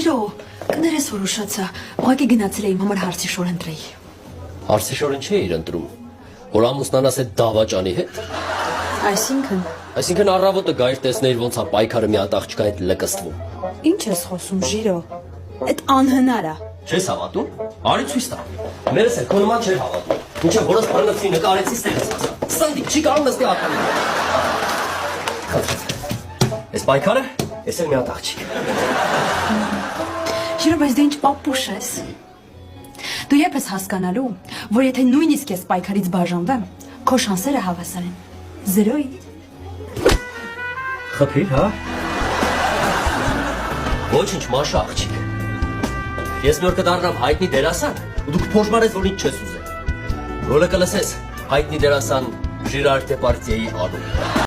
Ժիրո, կներես որ ուշացա, ուղղակի գնացել էի իմ համար հարցի շոր ընտրեի։ Հարցի շորն չի իր ընտրում, որ ամուսնանաս այդ դավաճանի հետ։ Այսինքն առավոտը գայր տեսնեիր ոնց է պայքարը մի հատ աղջկա հետ լկստվում։ Ինչ ես խոսում, Ժիրո, այդ անհնար է։ Չես հավատում, արի ցույց տա։ Մերս էլ քո նման չէր հավատում, մինչև որս բռնեցի նկարեցի ստեղից ասա։ Սնդիկ չի կարող նստի ակամի։ Այս պայքարը, ես էլ մի հատ աղջիկ։ Ժիրո, բայց դու ինչ պապուշ ես։ Դու երբ ես հասկանալու, որ եթե նույնիսկ ես պայքարից բաժանվեմ, քո շանսերը հավասար են 0-ի։ Խփիր, հա։ Ոչինչ, Մաշա աղջիկ։ Ես նոր կդառնամ հայտնի դերասան, ու դուք փոշմանես, որ ինչ չես ուզել։ Ռոլը կլսես հայտնի դերասան Ժիրար Դեպարտիեի անուն։